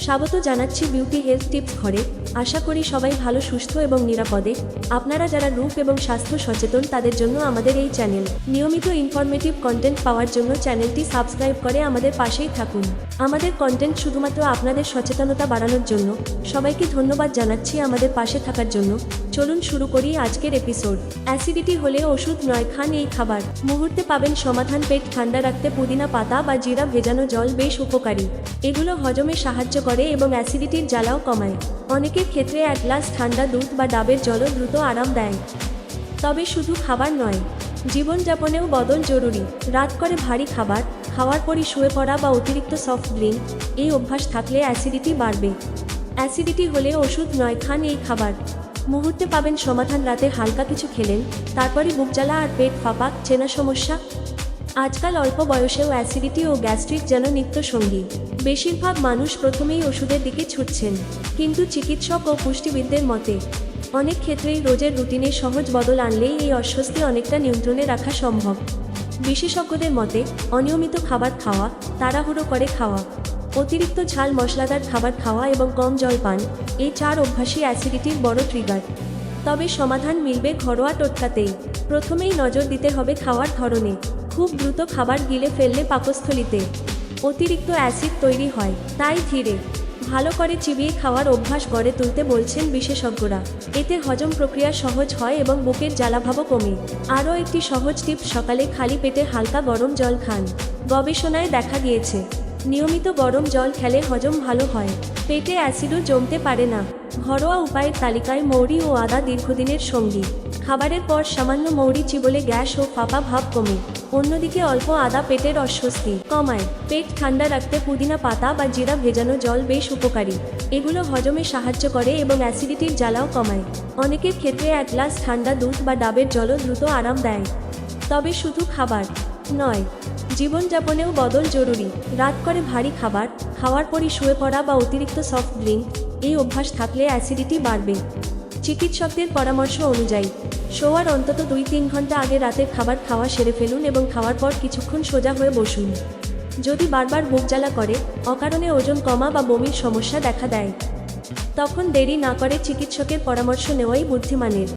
স্বাগত জানাচ্ছি beauty health tips ঘরে। আশা করি সবাই ভালো, সুস্থ এবং নিরাপদে। আপনারা যারা রূপ এবং স্বাস্থ্য সচেতন তাদের জন্য আমাদের এই চ্যানেল। নিয়মিত ইনফরমেটিভ কন্টেন্ট পাওয়ার জন্য চ্যানেলটি সাবস্ক্রাইব করে আমাদের পাশেই থাকুন। আমাদের কন্টেন্ট শুধুমাত্র আপনাদের সচেতনতা বাড়ানোর জন্য। সবাইকে ধন্যবাদ জানাচ্ছি আমাদের পাশে থাকার জন্য। চলুন শুরু করি আজকের এপিসোড। অ্যাসিডিটি হলে ওষুধ নয়, খান এই খাবার, মুহূর্তে পাবেন সমাধান। পেট ঠান্ডা রাখতে পুদিনা পাতা বা জিরা ভেজানো জল বেশ উপকারী। এগুলো হজমে সাহায্য করে এবং অ্যাসিডিটির জ্বালাও কমায়। অনেকের ক্ষেত্রে এক গ্লাস ঠান্ডা দুধ বা ডাবের জলও দ্রুত আরাম দেয়। তবে শুধু খাবার নয়, জীবনযাপনেও বদল জরুরি। রাত করে ভারী খাবার খাওয়ার পরই শুয়ে পড়া বা অতিরিক্ত সফট ড্রিঙ্ক, এই অভ্যাস থাকলে অ্যাসিডিটি বাড়বে। অ্যাসিডিটি হলে ওষুধ নয়, খান এই খাবার, মুহূর্তে পাবেন সমাধান। রাতে হালকা কিছু খেলেন, তারপরই বুক জ্বালা আর পেট ফাঁপা, চেনা সমস্যা? আজকাল অল্প বয়সেও অ্যাসিডিটি ও গ্যাস্ট্রিক যেন নিত্য সঙ্গী। বেশিরভাগ মানুষ প্রথমেই ওষুধের দিকে ছুটছেন, কিন্তু চিকিৎসক ও পুষ্টিবিদদের মতে অনেক ক্ষেত্রেই রোজের রুটিনে সহজ বদল আনলেই এই অস্বস্তি অনেকটা নিয়ন্ত্রণে রাখা সম্ভব। বিশেষজ্ঞদের মতে অনিয়মিত খাবার খাওয়া, তাড়াহুড়ো করে খাওয়া, অতিরিক্ত ঝাল মশলাদার খাবার খাওয়া এবং কম জল পান, এই 4 অভ্যাসই অ্যাসিডিটির বড় ট্রিগার। তবে সমাধান মিলবে ঘরোয়া টোটকাতেই। প্রথমেই নজর দিতে হবে খাওয়ার ধরনে। খুব দ্রুত খাবার গিলে ফেললে পাকস্থলীতে অতিরিক্ত অ্যাসিড তৈরি হয়, তাই ধীরে ভালো করে চিবিয়ে খাওয়ার অভ্যাস গড়ে তুলতে বলছেন বিশেষজ্ঞরা। এতে হজম প্রক্রিয়া সহজ হয় এবং বুকের জ্বালাভাবও কমে। আরও একটি সহজ টিপস, সকালে খালি পেটে হালকা গরম জল খান। গবেষণায় দেখা গিয়েছে নিয়মিত গরম জল খেলে হজম ভালো হয়, পেটে অ্যাসিডও জমতে পারে না। ঘরোয়া উপায়ের তালিকায় মৌরি ও আদা দীর্ঘদিনের সঙ্গী। খাবারের পর সামান্য মৌরি চিবোলে গ্যাস ও ফাঁপা ভাব কমে। অন্যদিকে অল্প আদা পেটের অস্বস্তি কমায়। পেট ঠান্ডা রাখতে পুদিনা পাতা বা জিরা ভেজানো জল বেশ উপকারী। এগুলো হজমে সাহায্য করে এবং অ্যাসিডিটির জ্বালাও কমায়। অনেকের ক্ষেত্রে এক গ্লাস ঠান্ডা দুধ বা ডাবের জলও দ্রুত আরাম দেয়। তবে শুধু খাবার নয়, জীবনযাপনেও বদল জরুরি। রাত করে ভারী খাবার খাওয়ার পরই শুয়ে পড়া বা অতিরিক্ত সফট ড্রিঙ্ক, এই অভ্যাস থাকলে অ্যাসিডিটি বাড়বে। চিকিৎসকদের পরামর্শ অনুযায়ী শোয়ার অন্তত 2-3 ঘন্টা আগে রাতের খাবার খাওয়া সেরে ফেলুন এবং খাওয়ার পর কিছুক্ষণ সোজা হয়ে বসুন। যদি বারবার বুক জ্বালা করে, অকারণে ওজন কমা বা বমির সমস্যা দেখা দেয়, তখন দেরি না করে চিকিৎসকের পরামর্শ নেওয়াই বুদ্ধিমানের।